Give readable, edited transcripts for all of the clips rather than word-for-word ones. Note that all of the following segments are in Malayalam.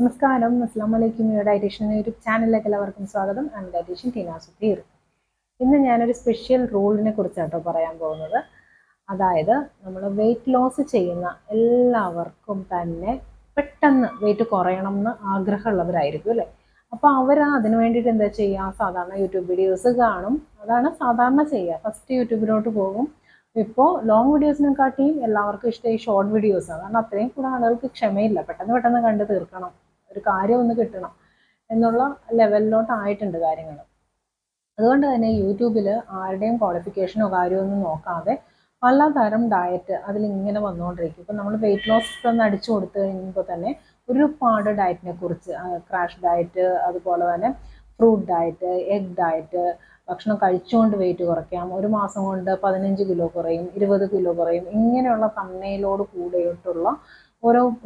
നമസ്കാരം, അസ്സാം വലൈക്കും. ഡയറ്റീഷ്യൻ യൂട്യൂബ് ചാനലിലേക്ക് എല്ലാവർക്കും സ്വാഗതം. I'm dietitian Teena Sudheer. ഇന്ന് ഞാനൊരു സ്പെഷ്യൽ റൂളിനെ കുറിച്ചാട്ടോ പറയാൻ പോകുന്നത്. അതായത് നമ്മൾ വെയിറ്റ് ലോസ് ചെയ്യുന്ന എല്ലാവർക്കും തന്നെ പെട്ടെന്ന് വെയിറ്റ് കുറയണം എന്ന് ആഗ്രഹമുള്ളവരായിരിക്കും അല്ലേ? അപ്പോൾ അവർ അതിന് വേണ്ടിയിട്ട് എന്താ ചെയ്യുക? സാധാരണ യൂട്യൂബ് വീഡിയോസ് കാണും. അതാണ് സാധാരണ ചെയ്യുക. ഫസ്റ്റ് യൂട്യൂബിലോട്ട് പോകും. ഇപ്പോൾ ലോങ് വീഡിയോസിനെക്കാട്ടിയും എല്ലാവർക്കും ഇഷ്ടം ഈ ഷോർട്ട് വീഡിയോസാണ്. കാരണം അത്രയും കൂടെ ആളുകൾക്ക് ക്ഷമയില്ല, പെട്ടെന്ന് കണ്ട് തീർക്കണം, ഒരു കാര്യം ഒന്ന് കിട്ടണം എന്നുള്ള ലെവലിലോട്ടായിട്ടുണ്ട് കാര്യങ്ങൾ. അതുകൊണ്ട് തന്നെ യൂട്യൂബിൽ ആരുടെയും ക്വാളിഫിക്കേഷനോ കാര്യമൊന്നും നോക്കാതെ പലതരം ഡയറ്റ് അതിലിങ്ങനെ വന്നുകൊണ്ടിരിക്കും. ഇപ്പം നമ്മൾ വെയിറ്റ് ലോസ് എന്ന് അടിച്ചു കൊടുത്തു കഴിയുമ്പോൾ തന്നെ ഒരുപാട് ഡയറ്റിനെ കുറിച്ച്, ക്രാഷ് ഡയറ്റ്, അതുപോലെ തന്നെ ഫ്രൂട്ട് ഡയറ്റ്, എഗ് ഡയറ്റ്, ഭക്ഷണം കഴിച്ചുകൊണ്ട് വെയിറ്റ് കുറയ്ക്കാം, ഒരു മാസം കൊണ്ട് 15 കിലോ കുറയും, 20 കിലോ കുറയും, ഇങ്ങനെയുള്ള തമ്മയിലോട് കൂടിയിട്ടുള്ള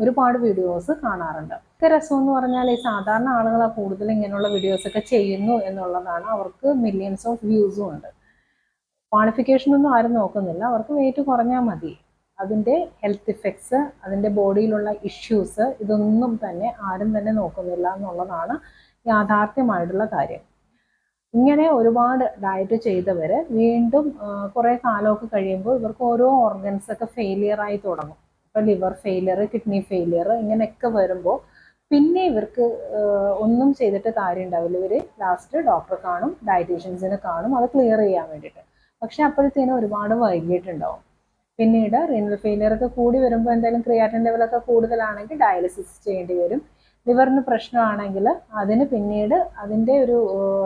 ഒരുപാട് വീഡിയോസ് കാണാറുണ്ട്. ഒക്കെ രസം എന്ന് പറഞ്ഞാൽ ഈ സാധാരണ ആളുകളെ കൂടുതൽ ഇങ്ങനെയുള്ള വീഡിയോസൊക്കെ ചെയ്യുന്നു എന്നുള്ളതാണ്. അവർക്ക് മില്യൺസ് ഓഫ് വ്യൂസും ഉണ്ട്. ക്വാളിഫിക്കേഷനൊന്നും ആരും നോക്കുന്നില്ല, അവർക്ക് വെയിറ്റ് കുറഞ്ഞാൽ മതി. അതിൻ്റെ ഹെൽത്ത് ഇഫക്ട്സ്, അതിൻ്റെ ബോഡിയിലുള്ള ഇഷ്യൂസ്, ഇതൊന്നും തന്നെ ആരും തന്നെ നോക്കുന്നില്ല എന്നുള്ളതാണ് യാഥാർത്ഥ്യമായിട്ടുള്ള കാര്യം. ഇങ്ങനെ ഒരുപാട് ഡയറ്റ് ചെയ്തവർ വീണ്ടും കുറേ കാലമൊക്കെ കഴിയുമ്പോൾ ഇവർക്ക് ഓരോ ഓർഗൻസൊക്കെ ഫെയിലിയറായി തുടങ്ങും. ഇപ്പോൾ ലിവർ ഫെയിലിയർ, കിഡ്നി ഫെയിലിയർ, ഇങ്ങനെയൊക്കെ വരുമ്പോൾ പിന്നെ ഇവർക്ക് ഒന്നും ചെയ്തിട്ട് കാര്യം ഉണ്ടാവില്ല. ഇവർ ലാസ്റ്റ് ഡോക്ടറെ കാണും, ഡയറ്റീഷ്യൻസിനെ കാണും, അത് ക്ലിയർ ചെയ്യാൻ വേണ്ടിയിട്ട്. പക്ഷെ അപ്പോഴത്തേനും ഒരുപാട് വൈകിട്ടുണ്ടാവും. പിന്നീട് റീനൽ ഫെയിലിയർ ഒക്കെ കൂടി വരുമ്പോൾ എന്തായാലും ക്രിയാറ്റിൻ ലെവലൊക്കെ കൂടുതലാണെങ്കിൽ ഡയാലിസിസ് ചെയ്യേണ്ടി വരും. ലിവറിന് പ്രശ്നമാണെങ്കിൽ അതിന് പിന്നീട് അതിൻ്റെ ഒരു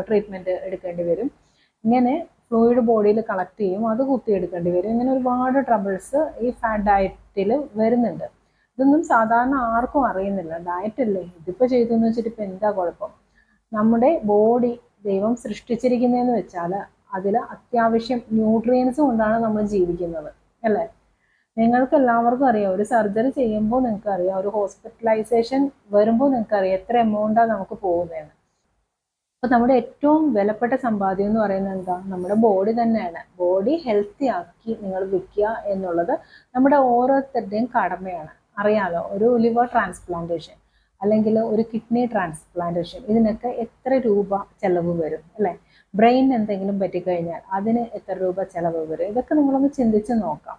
ട്രീറ്റ്മെൻറ്റ് എടുക്കേണ്ടി വരും. ഇങ്ങനെ ഫ്ലൂയിഡ് ബോഡിയിൽ കളക്ട് ചെയ്യും, അത് കുത്തിയെടുക്കേണ്ടി വരും. ഇങ്ങനെ ഒരുപാട് ട്രബിൾസ് ഈ ഫാറ്റ് ഡയറ്റിൽ വരുന്നുണ്ട്. ഇതൊന്നും സാധാരണ ആർക്കും അറിയുന്നില്ല. ഡയറ്റ് അല്ലേ, ഇതിപ്പോൾ ചെയ്തു എന്ന് വെച്ചിട്ട് ഇപ്പം എന്താ കുഴപ്പം? നമ്മുടെ ബോഡി ദൈവം സൃഷ്ടിച്ചിരിക്കുന്നതെന്ന് വെച്ചാൽ അതിൽ അത്യാവശ്യം ന്യൂട്രിയൻസ് കൊണ്ടാണ് നമ്മൾ ജീവിക്കുന്നത് അല്ലേ? നിങ്ങൾക്ക് എല്ലാവർക്കും അറിയാം, ഒരു സർജറി ചെയ്യുമ്പോൾ നിങ്ങൾക്ക് അറിയാം, ഒരു ഹോസ്പിറ്റലൈസേഷൻ വരുമ്പോൾ നിങ്ങൾക്ക് അറിയാം എത്ര എമൗണ്ടാണ് നമുക്ക് പോകുന്നതെന്ന്. അപ്പോൾ നമ്മുടെ ഏറ്റവും വിലപ്പെട്ട സമ്പാദ്യം എന്ന് പറയുന്നത് എന്താ? നമ്മുടെ ബോഡി തന്നെയാണ്. ബോഡി ഹെൽത്തി ആക്കി നിങ്ങൾ വിൽക്കുക എന്നുള്ളത് നമ്മുടെ ഓരോരുത്തരുടെയും കടമയാണ്. അറിയാലോ, ഒരു ലിവർ ട്രാൻസ്പ്ലാന്റേഷൻ അല്ലെങ്കിൽ ഒരു കിഡ്നി ട്രാൻസ്പ്ലാന്റേഷൻ, ഇതിനൊക്കെ എത്ര രൂപ ചിലവ് വരും അല്ലേ? ബ്രെയിൻ എന്തെങ്കിലും പറ്റിക്കഴിഞ്ഞാൽ അതിന് എത്ര രൂപ ചിലവ് വരും? ഇതൊക്കെ നമ്മളൊന്ന് ചിന്തിച്ച് നോക്കാം.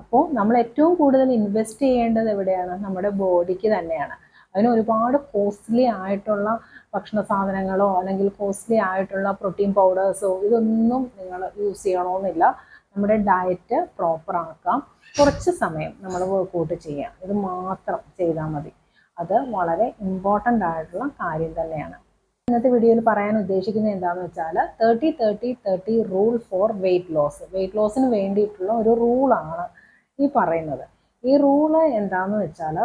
അപ്പോൾ നമ്മൾ ഏറ്റവും കൂടുതൽ ഇൻവെസ്റ്റ് ചെയ്യേണ്ടത് എവിടെയാണ്? നമ്മുടെ ബോഡിക്ക് തന്നെയാണ്. അതിന് ഒരുപാട് കോസ്റ്റ്ലി ആയിട്ടുള്ള ഭക്ഷണ സാധനങ്ങളോ അല്ലെങ്കിൽ കോസ്റ്റ്ലി ആയിട്ടുള്ള പ്രോട്ടീൻ പൗഡേഴ്സോ ഇതൊന്നും നിങ്ങൾ യൂസ് ചെയ്യണമെന്നില്ല. നമ്മുടെ ഡയറ്റ് പ്രോപ്പർ ആക്കാം, കുറച്ച് സമയം നമ്മൾ വർക്കൗട്ട് ചെയ്യാം, ഇത് മാത്രം ചെയ്താൽ മതി. അത് വളരെ ഇമ്പോർട്ടൻ്റ് ആയിട്ടുള്ള കാര്യം തന്നെയാണ്. ഇന്നത്തെ വീഡിയോയിൽ പറയാൻ ഉദ്ദേശിക്കുന്നത് എന്താണെന്ന് വെച്ചാൽ 30-30-30 rule for weight loss. Weight ലോസിന് വേണ്ടിയിട്ടുള്ള ഒരു റൂളാണ് ഈ പറയുന്നത്. ഈ റൂള് എന്താണെന്ന് വെച്ചാൽ,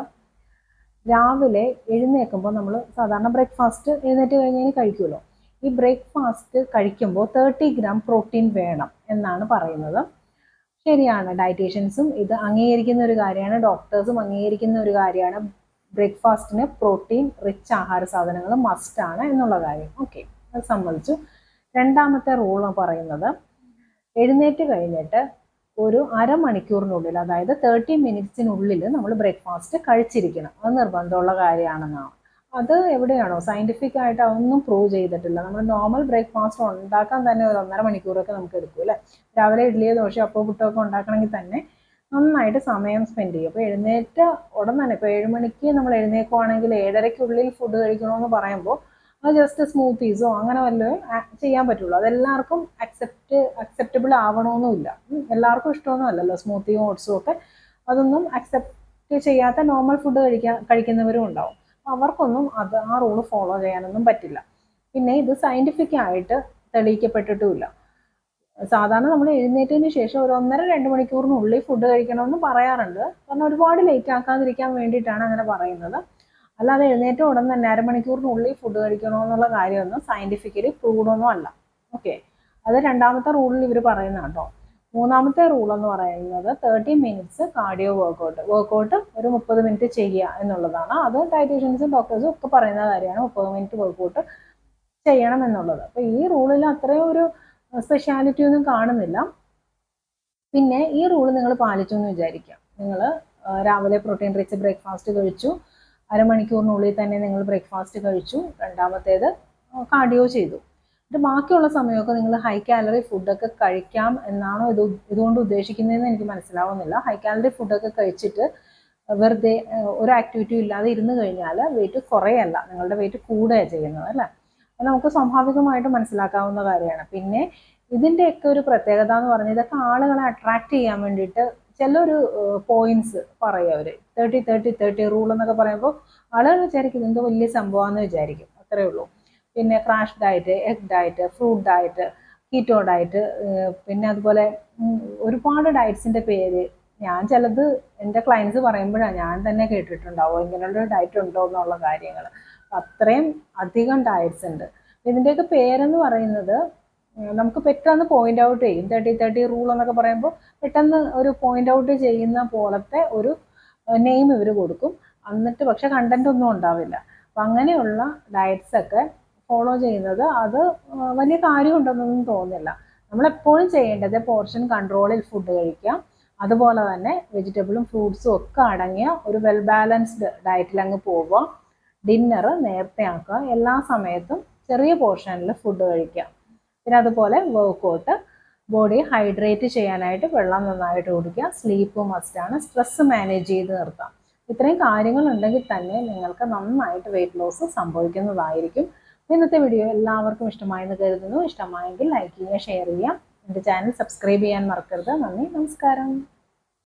രാവിലെ എഴുന്നേൽക്കുമ്പോൾ നമ്മൾ സാധാരണ ബ്രേക്ക്ഫാസ്റ്റ് എഴുന്നേറ്റ് കഴിഞ്ഞാൽ കഴിക്കുമല്ലോ. ഈ ബ്രേക്ക്ഫാസ്റ്റ് കഴിക്കുമ്പോൾ 30 ഗ്രാം പ്രോട്ടീൻ വേണം എന്നാണ് പറയുന്നത്. ശരിയാണ്, ഡയറ്റീഷ്യൻസും ഇത് അംഗീകരിക്കുന്ന ഒരു കാര്യമാണ്, ഡോക്ടേഴ്സും അംഗീകരിക്കുന്ന ഒരു കാര്യമാണ്. ബ്രേക്ക്ഫാസ്റ്റിന് പ്രോട്ടീൻ റിച്ച് ആഹാര സാധനങ്ങൾ മസ്റ്റാണ് എന്നുള്ള കാര്യം. ഓക്കെ, അത് സമ്മതിച്ചു. രണ്ടാമത്തെ റൂൾ പറയുന്നത്, എഴുന്നേറ്റ് കഴിഞ്ഞിട്ട് ഒരു അരമണിക്കൂറിനുള്ളിൽ, അതായത് 30 മിനിറ്റ്സിനുള്ളിൽ നമ്മൾ ബ്രേക്ക്ഫാസ്റ്റ് കഴിച്ചിരിക്കണം. അത് നിർബന്ധമുള്ള കാര്യമാണെന്നാണ്. അത് എവിടെയാണോ സയൻറ്റിഫിക് ആയിട്ട് അതൊന്നും പ്രൂവ് ചെയ്തിട്ടില്ല. നമ്മൾ നോർമൽ ബ്രേക്ക്ഫാസ്റ്റ് ഉണ്ടാക്കാൻ തന്നെ ഒരു 1.5 മണിക്കൂറൊക്കെ നമുക്ക് എടുക്കും അല്ലേ? രാവിലെ ഇഡ്ഡലിയോ ദോശയോ അപ്പോ പുട്ടൊക്കെ ഉണ്ടാക്കണമെങ്കിൽ തന്നെ നന്നായിട്ട് സമയം സ്പെൻഡ് ചെയ്യും. അപ്പോൾ എഴുന്നേറ്റ് ഉടൻ തന്നെ, ഇപ്പോൾ 7 മണിക്ക് നമ്മൾ എഴുന്നേൽക്കുവാണെങ്കിൽ 7:30-ക്കുള്ളിൽ ഫുഡ് കഴിക്കണമെന്ന് പറയുമ്പോൾ അത് ജസ്റ്റ് സ്മൂത്തീസോ അങ്ങനെ വല്ലതും ചെയ്യാൻ പറ്റുള്ളൂ. അതെല്ലാവർക്കും അക്സെപ്റ്റബിൾ ആവണമെന്നുമില്ല. എല്ലാവർക്കും ഇഷ്ടമൊന്നും അല്ലല്ലോ സ്മൂത്തിയും ഓട്സും ഒക്കെ. അതൊന്നും അക്സെപ്റ്റ് ചെയ്യാത്ത നോർമൽ ഫുഡ് കഴിക്കുന്നവരും ഉണ്ടാവും. അവർക്കൊന്നും ആ റൂള് ഫോളോ ചെയ്യാനൊന്നും പറ്റില്ല. പിന്നെ ഇത് സയൻറ്റിഫിക് ആയിട്ട് തെളിയിക്കപ്പെട്ടിട്ടുമില്ല. സാധാരണ നമ്മൾ എഴുന്നേറ്റതിന് ശേഷം ഒരു 1.5-2 മണിക്കൂറിനുള്ളിൽ ഫുഡ് കഴിക്കണമെന്ന് പറയാറുണ്ട്. കാരണം ഒരുപാട് ലേറ്റ് ആക്കാതിരിക്കാൻ വേണ്ടിയിട്ടാണ് അങ്ങനെ പറയുന്നത്. അല്ലാതെ എഴുന്നേറ്റ ഉടൻ തന്നെ അരമണിക്കൂറിനുള്ളിൽ ഫുഡ് കഴിക്കണമെന്നുള്ള കാര്യമൊന്നും സയൻറ്റിഫിക്കലി പ്രൂവ്ഡൊന്നും അല്ല. ഓക്കെ, അത് രണ്ടാമത്തെ റൂളിൽ ഇവർ പറയുന്ന കേട്ടോ. മൂന്നാമത്തെ റൂൾ എന്ന് പറയുന്നത് 30 മിനിറ്റ്സ് കാർഡിയോ വർക്കൗട്ട് ഒരു 30 മിനിറ്റ് ചെയ്യുക എന്നുള്ളതാണ്. അത് ഡയറ്റീഷ്യൻസും ഡോക്ടേഴ്സും ഒക്കെ പറയുന്ന കാര്യമാണ്, 30 മിനിറ്റ് വർക്കൗട്ട് ചെയ്യണം എന്നുള്ളത്. അപ്പോൾ ഈ റൂളിൽ അത്രയും ഒരു സ്പെഷ്യാലിറ്റി ഒന്നും കാണുന്നില്ല. പിന്നെ ഈ റൂള് നിങ്ങൾ പാലിച്ചു എന്ന് വിചാരിക്കാം. നിങ്ങൾ രാവിലെ പ്രോട്ടീൻ റിച്ച് ബ്രേക്ക്ഫാസ്റ്റ് കഴിച്ചു, അരമണിക്കൂറിനുള്ളിൽ തന്നെ നിങ്ങൾ ബ്രേക്ക്ഫാസ്റ്റ് കഴിച്ചു, രണ്ടാമത്തേത് കാർഡിയോ ചെയ്തു. ഇത് ബാക്കിയുള്ള സമയമൊക്കെ നിങ്ങൾ ഹൈ കാലറി ഫുഡൊക്കെ കഴിക്കാം എന്നാണോ ഇതുകൊണ്ട് ഉദ്ദേശിക്കുന്നതെന്ന് എനിക്ക് മനസ്സിലാവുന്നില്ല. ഹൈ കാലറി ഫുഡൊക്കെ കഴിച്ചിട്ട് വെറുതെ ഒരു ആക്ടിവിറ്റിയും ഇല്ലാതെ ഇരുന്ന് കഴിഞ്ഞാൽ വെയിറ്റ് കുറയല്ല, നിങ്ങളുടെ വെയിറ്റ് കൂടുകയാണ് ചെയ്യുന്നത് അല്ലേ. അത് നമുക്ക് സ്വാഭാവികമായിട്ട് മനസ്സിലാക്കാവുന്ന കാര്യമാണ്. പിന്നെ ഇതിൻ്റെയൊക്കെ ഒരു പ്രത്യേകത എന്ന് പറഞ്ഞാൽ ഇതൊക്കെ ആളുകളെ അട്രാക്ട് ചെയ്യാൻ വേണ്ടിയിട്ട് ചിലൊരു പോയിന്റ്സ് പറയും അവർ. 30-30-30 റൂൾ എന്നൊക്കെ പറയുമ്പോൾ ആളുകൾ വിചാരിക്കും എന്തോ വലിയ സംഭവമാണെന്ന് വിചാരിക്കും, അത്രേ ഉള്ളൂ. പിന്നെ crash diet, egg diet, fruit diet, keto diet, പിന്നെ അതുപോലെ ഒരുപാട് ഡയറ്റ്സിൻ്റെ പേര് ഞാൻ ചിലത് എൻ്റെ ക്ലയൻസ് പറയുമ്പോഴാണ് ഞാൻ തന്നെ കേട്ടിട്ടുണ്ടാവും ഇങ്ങനെയുള്ള ഡയറ്റ് ഉണ്ടോ എന്നുള്ള കാര്യങ്ങൾ. അത്രയും അധികം ഡയറ്റ്സ് ഉണ്ട്. ഇതിൻ്റെയൊക്കെ പേരെന്ന് പറയുന്നത് നമുക്ക് പെട്ടെന്ന് പോയിന്റ് ഔട്ട് ചെയ്യും. 30-30 റൂൾ എന്നൊക്കെ പറയുമ്പോൾ പെട്ടെന്ന് ഒരു പോയിന്റ് ഔട്ട് ചെയ്യുന്ന പോലത്തെ ഒരു നെയിം ഇവർ കൊടുക്കും. എന്നിട്ട് പക്ഷെ കണ്ടന്റ് ഒന്നും ഉണ്ടാവില്ല. അപ്പം അങ്ങനെയുള്ള ഡയറ്റ്സ് ഒക്കെ ഫോളോ ചെയ്യുന്നത് അത് വലിയ കാര്യമുണ്ടെന്നൊന്നും തോന്നുന്നില്ല. നമ്മളെപ്പോഴും ചെയ്യേണ്ടത് പോർഷൻ കൺട്രോളിൽ ഫുഡ് കഴിക്കുക, അതുപോലെ തന്നെ വെജിറ്റബിളും ഫ്രൂട്ട്സും ഒക്കെ അടങ്ങിയ ഒരു വെൽ ബാലൻസ്ഡ് ഡയറ്റിൽ അങ്ങ് പോവുക. ഡിന്നർ നേരത്തെ ആക്കുക, എല്ലാ സമയത്തും ചെറിയ പോർഷനിൽ ഫുഡ് കഴിക്കുക. പിന്നെ അതുപോലെ വർക്കൗട്ട്, ബോഡി ഹൈഡ്രേറ്റ് ചെയ്യാനായിട്ട് വെള്ളം നന്നായിട്ട് കുടിക്കുക, സ്ലീപ്പ് മസ്റ്റാണ്, സ്ട്രെസ് മാനേജ് ചെയ്ത് നിർത്താം. ഇത്രയും കാര്യങ്ങൾ ഉണ്ടെങ്കിൽ തന്നെ നിങ്ങൾക്ക് നന്നായിട്ട് വെയിറ്റ് ലോസ് സംഭവിക്കുന്നതായിരിക്കും. ഇന്നത്തെ വീഡിയോ എല്ലാവർക്കും ഇഷ്ടമായെന്ന് കരുതുന്നു. ഇഷ്ടമായെങ്കിൽ ലൈക്ക് ചെയ്യുക, ഷെയർ ചെയ്യുക, എൻ്റെ ചാനൽ സബ്സ്ക്രൈബ് ചെയ്യാൻ മറക്കരുത്. നന്ദി, നമസ്കാരം.